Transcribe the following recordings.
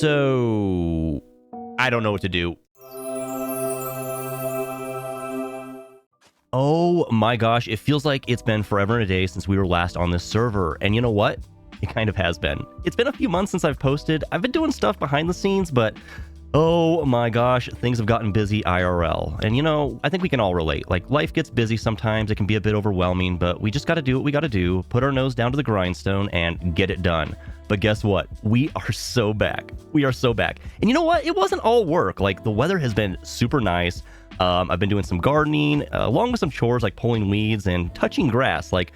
So I don't know what to do. Oh my gosh, it feels like it's been forever and a day since we were last on this server. And you know what? It kind of has been. It's been a few months since I've posted. I've been doing stuff behind the scenes, but oh my gosh, things have gotten busy IRL. And you know, I think we can all relate. Like, life gets busy sometimes. It can be a bit overwhelming, but we just got to do what we got to do, put our nose down to the grindstone and get it done. But guess what? We are so back. We are so back. And you know what? It wasn't all work. Like, the weather has been super nice. I've been doing some gardening, along with some chores like pulling weeds and touching grass. Like,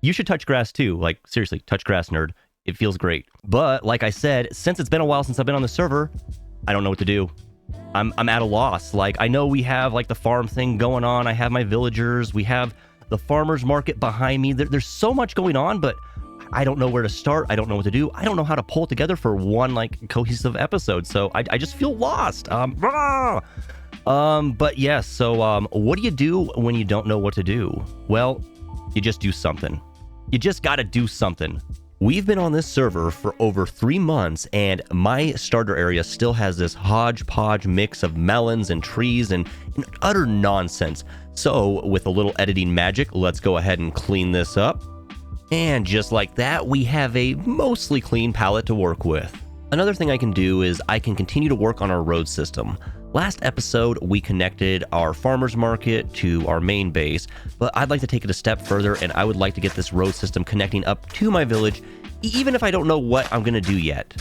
you should touch grass too. Like, seriously, touch grass, nerd. It feels great. But like I said, since it's been a while since I've been on the server, I don't know what to do. I'm at a loss. Like, I know we have like the farm thing going on. I have my villagers. We have the farmer's market behind me. There's so much going on, but I don't know where to start. I don't know what to do. I don't know how to pull it together for one like cohesive episode. So I just feel lost. But yes, so what do you do when you don't know what to do? Well, you just do something. You just gotta do something. We've been on this server for over 3 months, and my starter area still has this hodgepodge mix of melons and trees and utter nonsense. So with a little editing magic, let's go ahead and clean this up. And just like that, we have a mostly clean palette to work with. Another thing I can do is I can continue to work on our road system. Last episode, we connected our farmer's market to our main base, but I'd like to take it a step further, and I would like to get this road system connecting up to my village, even if I don't know what I'm going to do yet.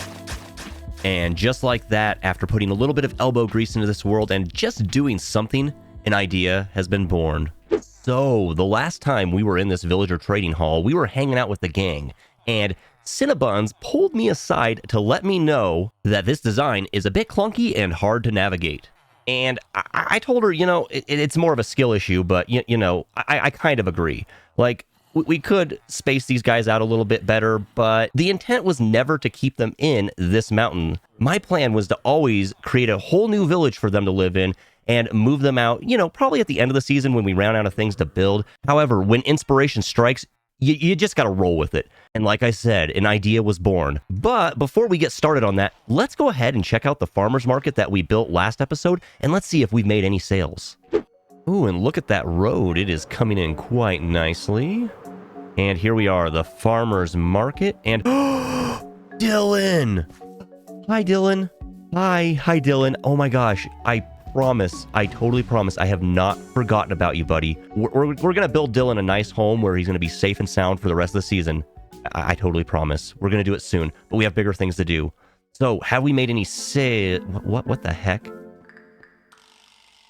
And just like that, after putting a little bit of elbow grease into this world and just doing something, an idea has been born. So, the last time we were in this villager trading hall, we were hanging out with the gang, and Cinnabuns pulled me aside to let me know that this design is a bit clunky and hard to navigate. And I told her, you know, it's more of a skill issue, but, you know, I kind of agree. Like, we could space these guys out a little bit better, but the intent was never to keep them in this mountain. My plan was to always create a whole new village for them to live in and move them out, you know, probably at the end of the season when we ran out of things to build. However, when inspiration strikes, you just got to roll with it. And like I said, an idea was born. But before we get started on that, let's go ahead and check out the farmer's market that we built last episode, and let's see if we've made any sales. Ooh, and look at that road. It is coming in quite nicely. And here we are, the farmer's market, and Dylan! Hi, Dylan. Hi, Dylan. Oh my gosh, I totally promise I have not forgotten about you, buddy. We're gonna build Dylan a nice home where he's gonna be safe and sound for the rest of the season. I totally promise. We're gonna do it soon, but we have bigger things to do. So, have we made any sale? What the heck?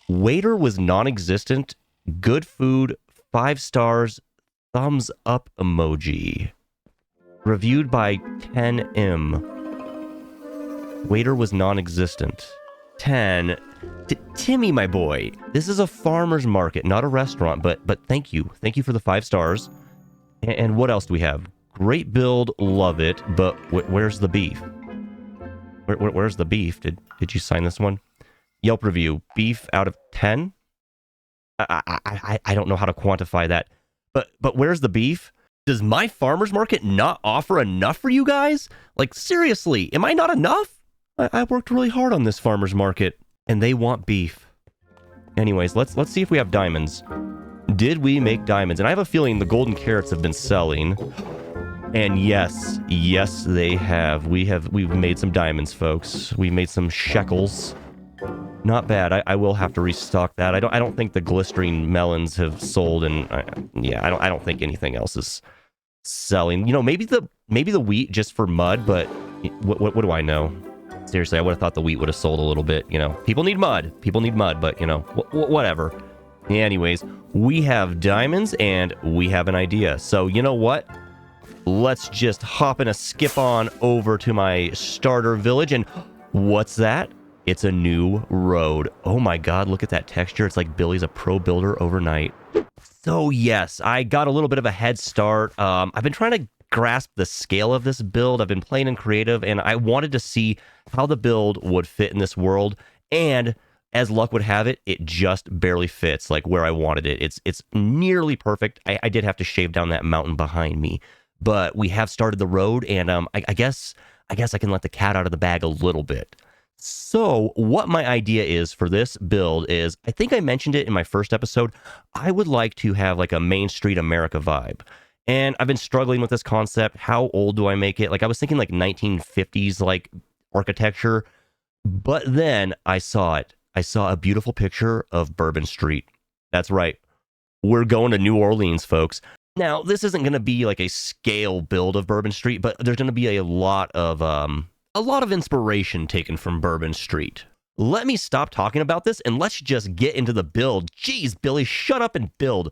Waiter was non-existent. Good food, 5 stars, thumbs up emoji. Reviewed by 10M. Waiter was non-existent. 10. Timmy, my boy, this is a farmer's market, not a restaurant, but thank you. Thank you for the 5 stars. And what else do we have? Great build, love it, but where's the beef? Where's the beef? Did you sign this one? Yelp review, beef out of 10? I don't know how to quantify that. But where's the beef? Does my farmer's market not offer enough for you guys? Like, seriously, am I not enough? I worked really hard on this farmer's market. And they want beef. Anyways, let's see if we have diamonds. Did we make diamonds? And I have a feeling the golden carrots have been selling. And yes, they have. We've made some diamonds, folks. We made some shekels. Not bad. I will have to restock that. I don't think the glistering melons have sold, and I don't think anything else is selling. You know, maybe the wheat just for mud, but what do I know? Seriously, I would have thought the wheat would have sold a little bit, you know. People need mud, but, you know, whatever. Anyways, we have diamonds, and we have an idea. So, you know what? Let's just hop in a skip on over to my starter village, and what's that? It's a new road. Oh my god, look at that texture. It's like Billy's a pro builder overnight. So, yes, I got a little bit of a head start. I've been trying to grasp the scale of this build. I've been playing in creative, and I wanted to see how the build would fit in this world, and as luck would have it, it just barely fits like where I wanted it. It's nearly perfect. I did have to shave down that mountain behind me, but we have started the road, and I guess I guess I can let the cat out of the bag a little bit. So what my idea is for this build is, I think I mentioned it in my first episode, I would like to have like a Main Street America vibe. And I've been struggling with this concept. How old do I make it? Like I was thinking like 1950s like architecture, but then I saw it. I saw a beautiful picture of Bourbon Street. That's right. We're going to New Orleans, folks. Now, this isn't going to be like a scale build of Bourbon Street, but there's going to be a lot of inspiration taken from Bourbon Street. Let me stop talking about this and let's just get into the build. Jeez, Billy, shut up and build.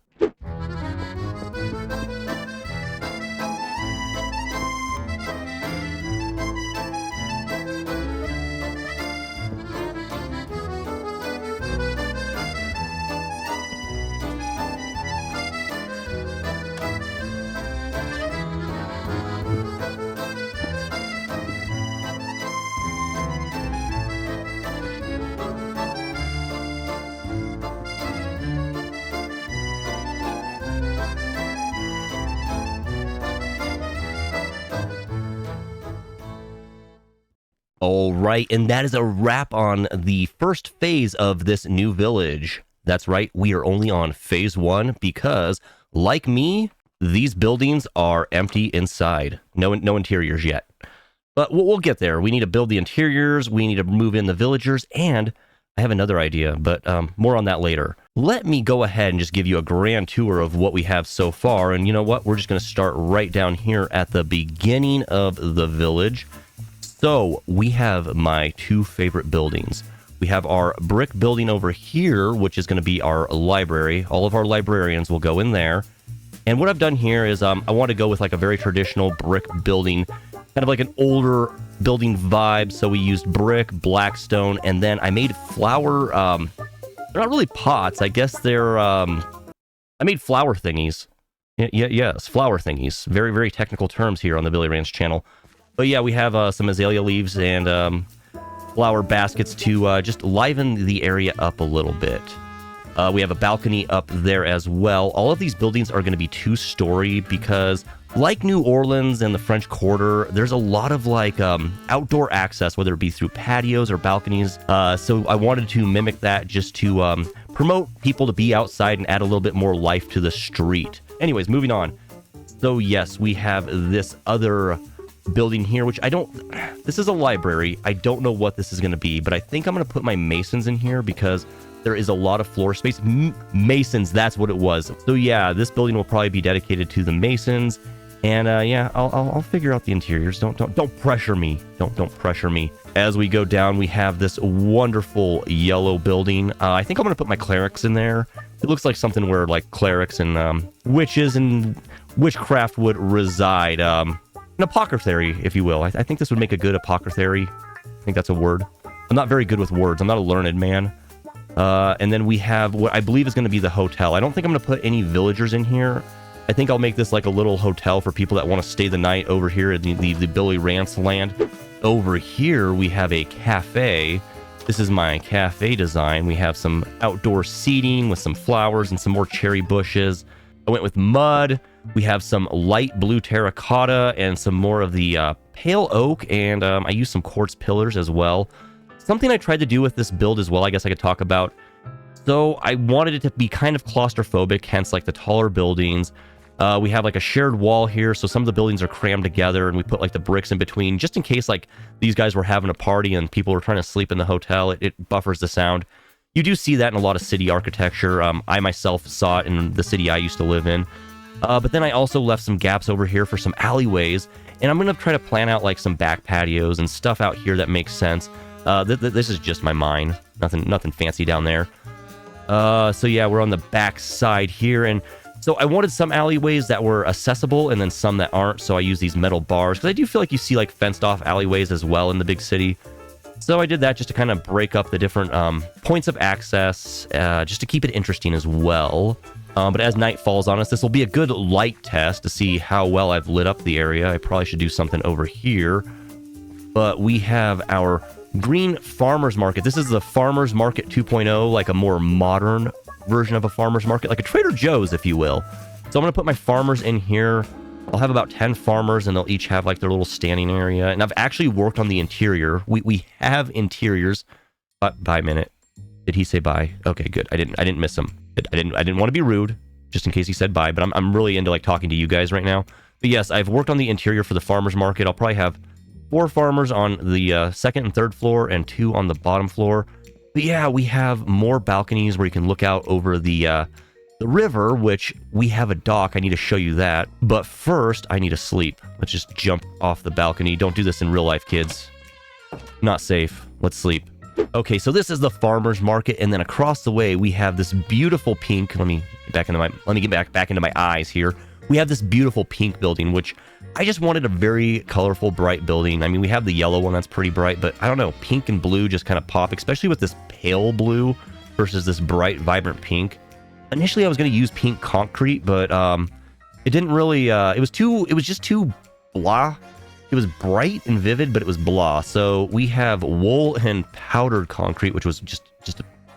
All right, and that is a wrap on the first phase of this new village. That's right, we are only on phase 1 because, like me, these buildings are empty inside. No interiors yet. But we'll get there. We need to build the interiors, we need to move in the villagers, and I have another idea, but more on that later. Let me go ahead and just give you a grand tour of what we have so far, and you know what? We're just going to start right down here at the beginning of the village. So we have my 2 favorite buildings. We have our brick building over here, which is going to be our library. All of our librarians will go in there. And what I've done here is I want to go with like a very traditional brick building, kind of like an older building vibe. So we used brick, blackstone, and then I made flower, they're not really pots. I guess they're, I made flower thingies. Yes, flower thingies. Very, very technical terms here on the Billy Ranch channel. But yeah, we have some azalea leaves and flower baskets to just liven the area up a little bit. We have a balcony up there as well. All of these buildings are going to be 2-story because, like New Orleans and the French Quarter, there's a lot of like outdoor access, whether it be through patios or balconies. So I wanted to mimic that just to promote people to be outside and add a little bit more life to the street. Anyways, moving on. So yes, we have this other building here, which this is a library. I don't know what this is going to be, but I think I'm going to put my masons in here because there is a lot of floor space. Masons, that's what it was. So yeah, this building will probably be dedicated to the masons. And yeah, I'll figure out the interiors. Don't pressure me. Don't pressure me. As we go down, we have this wonderful yellow building. I think I'm going to put my clerics in there. It looks like something where like clerics and witches and witchcraft would reside. An apothecary, if you will. I think this would make a good apothecary. I think that's a word. I'm not very good with words. I'm not a learned man. And then we have what I believe is going to be the hotel. I don't think I'm going to put any villagers in here. I think I'll make this like a little hotel for people that want to stay the night over here in the Billy Ranch land. Over here, we have a cafe. This is my cafe design. We have some outdoor seating with some flowers and some more cherry bushes. I went with mud. We have some light blue terracotta and some more of the pale oak, and I used some quartz pillars as well. Something I tried to do with this build as well, I guess I could talk about. So I wanted it to be kind of claustrophobic, hence like the taller buildings. We have like a shared wall here, so some of the buildings are crammed together, and we put like the bricks in between, just in case like these guys were having a party and people were trying to sleep in the hotel. It buffers the sound. You do see that in a lot of city architecture. I myself saw it in the city I used to live in. But then I also left some gaps over here for some alleyways, and I'm going to try to plan out like some back patios and stuff out here that makes sense. This is just my mind. Nothing fancy down there. So yeah, we're on the back side here, and so I wanted some alleyways that were accessible and then some that aren't, so I use these metal bars, because I do feel like you see like fenced off alleyways as well in the big city. So I did that just to kind of break up the different points of access, just to keep it interesting as well. But as night falls on us, this will be a good light test to see how well I've lit up the area. I probably should do something over here. But we have our green farmer's market. This is the farmer's market 2.0, like a more modern version of a farmer's market, like a Trader Joe's, if you will. So I'm going to put my farmers in here. I'll have about 10 farmers, and they'll each have like their little standing area. And I've actually worked on the interior. We have interiors. Bye minute. Did he say bye? Okay, good. I didn't miss him. I didn't want to be rude, just in case he said bye. But I'm really into like talking to you guys right now. But yes, I've worked on the interior for the farmers market. I'll probably have 4 farmers on the second and third floor, and 2 on the bottom floor. But yeah, we have more balconies where you can look out over the river, which we have a dock. I need to show you that. But first, I need to sleep. Let's just jump off the balcony. Don't do this in real life, kids. Not safe. Let's sleep. Okay, so this is the farmers market, and then across the way we have this beautiful pink. Let me get back into my eyes here. We have this beautiful pink building, which I just wanted a very colorful, bright building. I mean, we have the yellow one that's pretty bright, but I don't know, pink and blue just kind of pop, especially with this pale blue versus this bright, vibrant pink. Initially, I was going to use pink concrete, but it didn't really. It was just too blah. It was bright and vivid, but it was blah. So we have wool and powdered concrete, which was just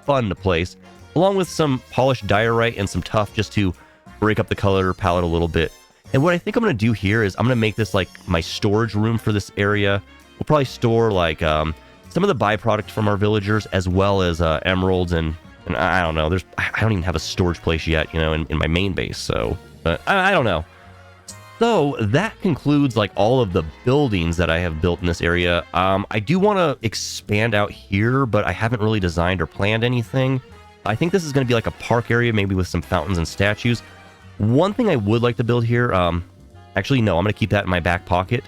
fun to place, along with some polished diorite and some tuff just to break up the color palette a little bit. And what I think I'm going to do here is I'm going to make this like my storage room for this area. We'll probably store like some of the byproduct from our villagers, as well as emeralds and I don't know. I don't even have a storage place yet, you know, in my main base. So, but I don't know. So that concludes like all of the buildings that I have built in this area. I do want to expand out here, but I haven't really designed or planned anything. I think this is going to be like a park area, maybe with some fountains and statues. One thing I would like to build here, actually, no, I'm going to keep that in my back pocket.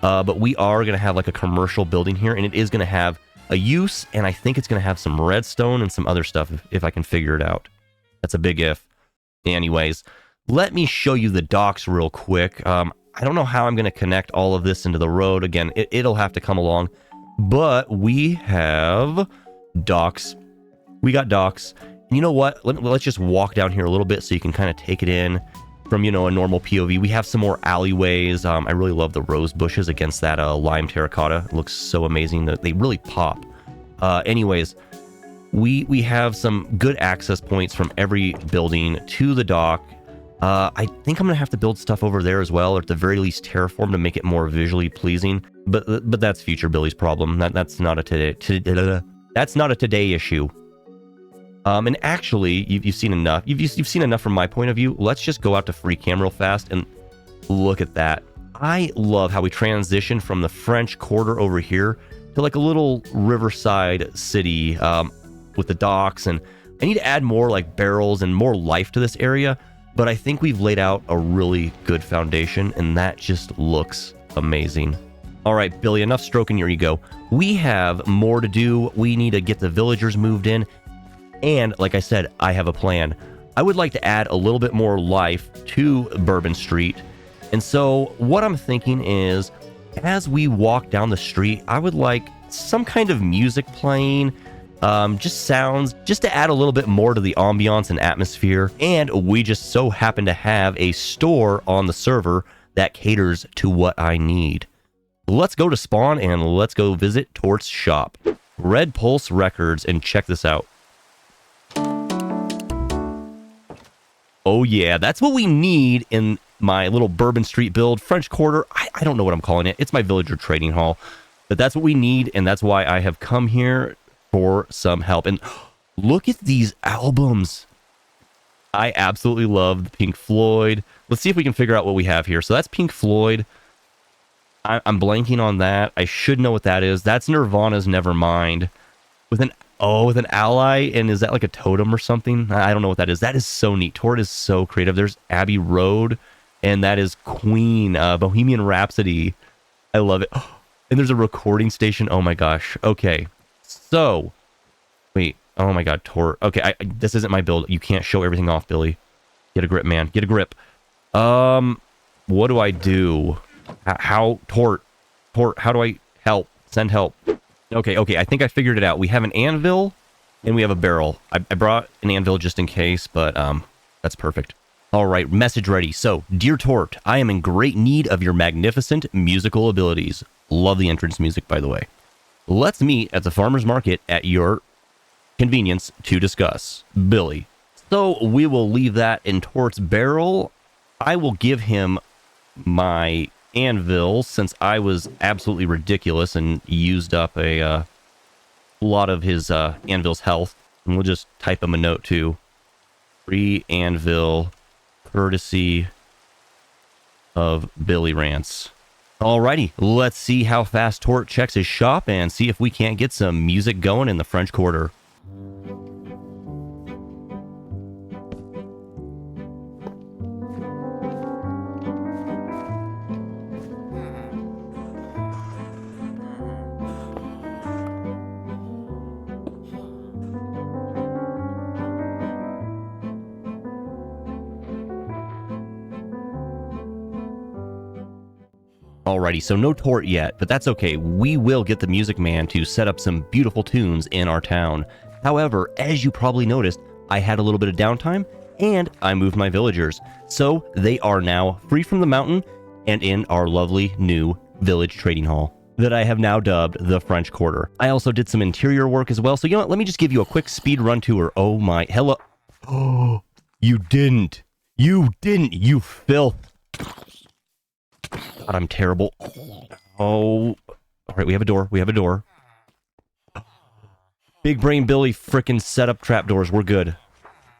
But we are going to have like a commercial building here, and it is going to have a use, and I think it's going to have some redstone and some other stuff if I can figure it out. That's a big if. Anyways, let me show you the docks real quick. I don't know how I'm going to connect all of this into the road. Again, it'll have to come along. But we have docks. We got docks. And you know what? Let's just walk down here a little bit so you can kind of take it in from, you know, a normal POV. We have some more alleyways. I really love the rose bushes against that lime terracotta. It looks so amazing. They really pop. Anyways, we have some good access points from every building to the dock. I think I'm gonna have to build stuff over there as well, or at the very least terraform to make it more visually pleasing. But that's future Billy's problem. That's not a today issue. And actually, you've seen enough. You've seen enough from my point of view. Let's just go out to free cam real fast and look at that. I love how we transition from the French Quarter over here to like a little riverside city with the docks. And I need to add more like barrels and more life to this area. But I think we've laid out a really good foundation, and that just looks amazing. All right, Billy, enough stroking your ego. We have more to do. We need to get the villagers moved in. And like I said, I have a plan. I would like to add a little bit more life to Bourbon Street. And so what I'm thinking is, as we walk down the street, I would like some kind of music playing, just sounds, just to add a little bit more to the ambiance and atmosphere. And we just so happen to have a store on the server that caters to what I need. Let's go to spawn and let's go visit Tort's shop. Red Pulse Records, and check this out. Oh yeah, that's what we need in my little Bourbon Street build. French Quarter, I don't know what I'm calling it. It's my villager trading hall. But that's what we need, and that's why I have come here for some help. And look at these albums. I absolutely love the Pink Floyd. Let's see if we can figure out what we have here. So that's Pink Floyd. I'm blanking on that. I should know what that is. That's Nirvana's Nevermind. With an ally, and is that like a totem or something? I don't know what that is. That is so neat. Tort is so creative. There's Abbey Road, and that is Queen, Bohemian Rhapsody. I love it. Oh, and there's a recording station. Oh my gosh. Okay. So, wait. Oh my god, Tort. Okay, this isn't my build. You can't show everything off, Billy. Get a grip, man. Get a grip. What do I do? How, Tort, how do I help? Send help. Okay, I think I figured it out. We have an anvil, and we have a barrel. I brought an anvil just in case, but that's perfect. All right, message ready. So, dear Tort, I am in great need of your magnificent musical abilities. Love the entrance music, by the way. Let's meet at the farmer's market at your convenience to discuss. Billy. So, we will leave that in Tort's barrel. I will give him my anvil since I was absolutely ridiculous and used up a lot of his anvil's health. And we'll just type him a note too. Free anvil, courtesy of Billy Rance. Alrighty, let's see how fast Tort checks his shop and see if we can't get some music going in the French Quarter. Alrighty, so no Tort yet, but that's okay. We will get the music man to set up some beautiful tunes in our town. However, as you probably noticed, I had a little bit of downtime, and I moved my villagers. So they are now free from the mountain and in our lovely new village trading hall that I have now dubbed the French Quarter. I also did some interior work as well, so you know what? Let me just give you a quick speed run tour. Oh my, hello. Oh, you didn't. You filth. God, I'm terrible. Oh, all right, we have a door. Big Brain Billy frickin' set up trapdoors. We're good.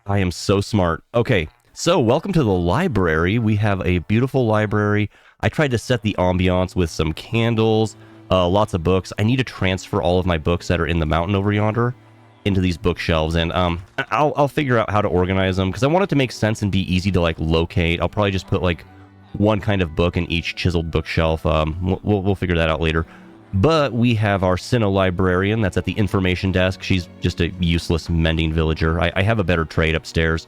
I am so smart. Okay, so welcome to the library. We have a beautiful library. I tried to set the ambiance with some candles, lots of books. I need to transfer all of my books that are in the mountain over yonder into these bookshelves, and I'll figure out how to organize them because I want it to make sense and be easy to like locate. I'll probably just put like one kind of book in each chiseled bookshelf. We'll figure that out later. But we have our Sinnoh librarian that's at the information desk. She's just a useless mending villager. I have a better trade upstairs.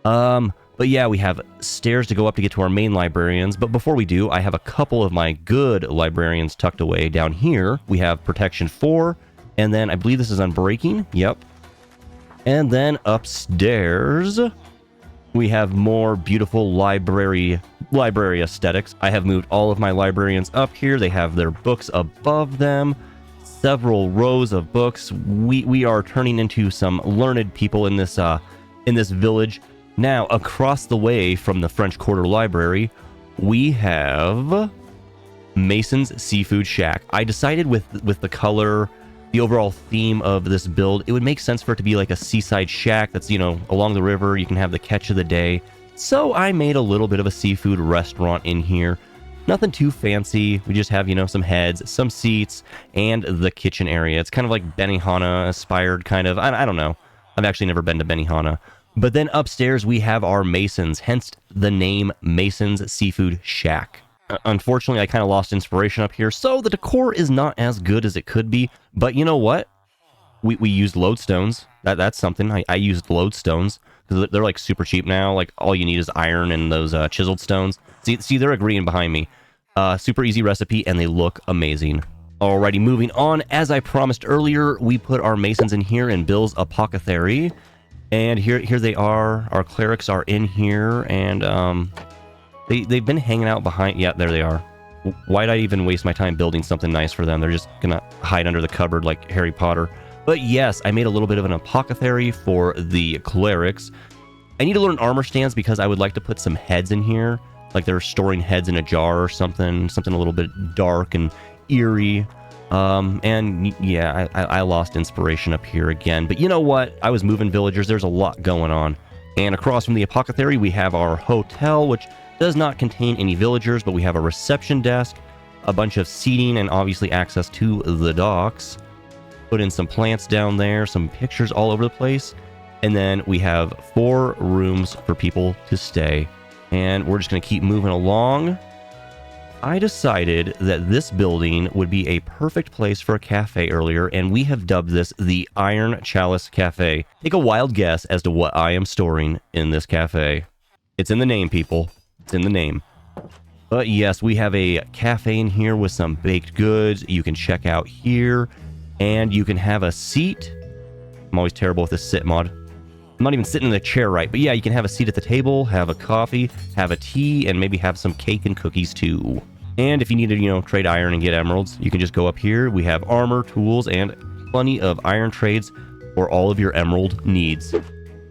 But yeah, we have stairs to go up to get to our main librarians. But before we do, I have a couple of my good librarians tucked away. Down here, we have Protection 4, and then I believe this is Unbreaking. Yep. And then upstairs, we have more beautiful library aesthetics. I have moved all of my librarians up here. They have their books above them. Several rows of books. We are turning into some learned people in this village. Now, across the way from the French Quarter Library, we have Mason's Seafood Shack. I decided with the color, the overall theme of this build, it would make sense for it to be like a seaside shack that's, you know, along the river. You can have the catch of the day. So I made a little bit of a seafood restaurant in here. Nothing too fancy. We just have, you know, some heads, some seats, and the kitchen area. It's kind of like Benihana inspired, kind of. I don't know. I've actually never been to Benihana. But then upstairs we have our Masons, hence the name Mason's Seafood Shack. Unfortunately, I kind of lost inspiration up here, so the decor is not as good as it could be. But you know what? We used lodestones. That's something. I used lodestones because they're like super cheap now. Like all you need is iron and those chiseled stones. See, they're agreeing behind me. Super easy recipe, and they look amazing. Alrighty, moving on. As I promised earlier, we put our Masons in here in Bill's Apothecary. And here they are. Our clerics are in here, and they've been hanging out behind. Yeah, there they are. Why'd I even waste my time building something nice for them? They're just gonna hide under the cupboard like Harry Potter. But yes, I made a little bit of an apothecary for the clerics. I need to learn armor stands because I would like to put some heads in here. Like they're storing heads in a jar or something a little bit dark and eerie. And yeah, I lost inspiration up here again. But you know what? I was moving villagers. There's a lot going on. And across from the apothecary, we have our hotel, which does not contain any villagers, but we have a reception desk, a bunch of seating, and obviously access to the docks. Put in some plants down there, some pictures all over the place. And then we have 4 rooms for people to stay. And we're just going to keep moving along. I decided that this building would be a perfect place for a cafe earlier, and we have dubbed this the Iron Chalice Cafe. Take a wild guess as to what I am storing in this cafe. It's in the name, people. It's in the name. But yes, we have a cafe in here with some baked goods. You can check out here, and you can have a seat. I'm always terrible with this sit mod. I'm not even sitting in the chair right, but yeah, you can have a seat at the table, have a coffee, have a tea, and maybe have some cake and cookies too. And if you need to, you know, trade iron and get emeralds, you can just go up here. We have armor, tools, and plenty of iron trades for all of your emerald needs.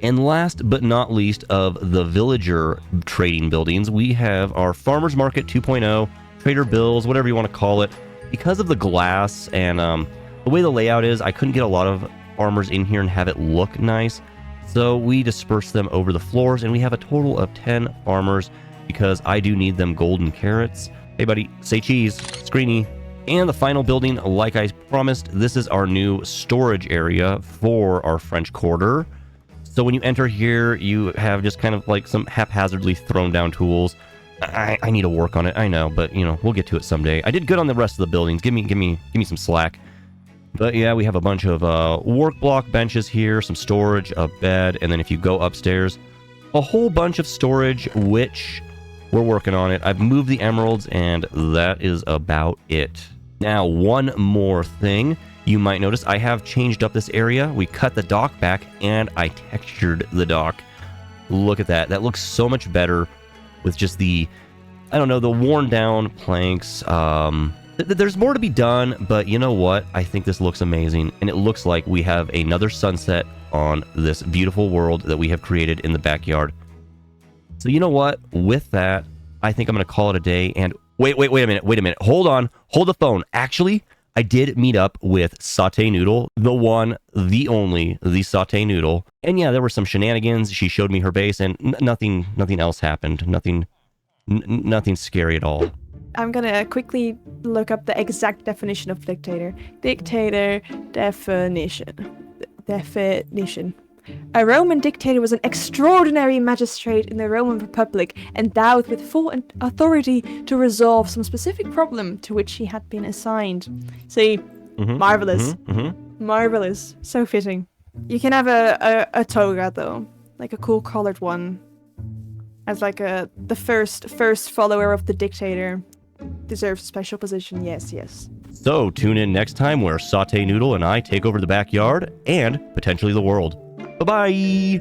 And last but not least of the villager trading buildings, we have our Farmers Market 2.0, Trader Bills, whatever you want to call it. Because of the glass and the way the layout is, I couldn't get a lot of farmers in here and have it look nice. So we dispersed them over the floors, and we have a total of 10 farmers because I do need them golden carrots. Hey buddy, say cheese, screeny. And the final building, like I promised, this is our new storage area for our French Quarter. So when you enter here, you have just kind of like some haphazardly thrown down tools. I need to work on it, I know, but you know, we'll get to it someday. I did good on the rest of the buildings. Give me some slack. But yeah, we have a bunch of work block benches here, some storage, a bed, and then if you go upstairs, a whole bunch of storage, which we're working on it. I've moved the emeralds, and that is about it. Now, one more thing. You might notice I have changed up this area. We cut the dock back, and I textured the dock. Look at that. That looks so much better with just the, I don't know, the worn down planks. There's more to be done, but you know what? I think this looks amazing, and it looks like we have another sunset on this beautiful world that we have created in the backyard. So you know what? With that, I think I'm going to call it a day, and wait a minute. Hold on. Hold the phone. Actually, I did meet up with Sauté Noodle, the one, the only, the Sauté Noodle. And yeah, there were some shenanigans. She showed me her base, and nothing else happened. Nothing scary at all. I'm gonna quickly look up the exact definition of dictator. Dictator definition. A Roman dictator was an extraordinary magistrate in the Roman Republic, endowed with full authority to resolve some specific problem to which he had been assigned. See, marvelous. Marvelous. So fitting. You can have a toga, though. Like a cool colored one. As like the first follower of the dictator. Deserves a special position, yes. So tune in next time where Sauté Noodle and I take over the backyard and potentially the world. Bye-bye!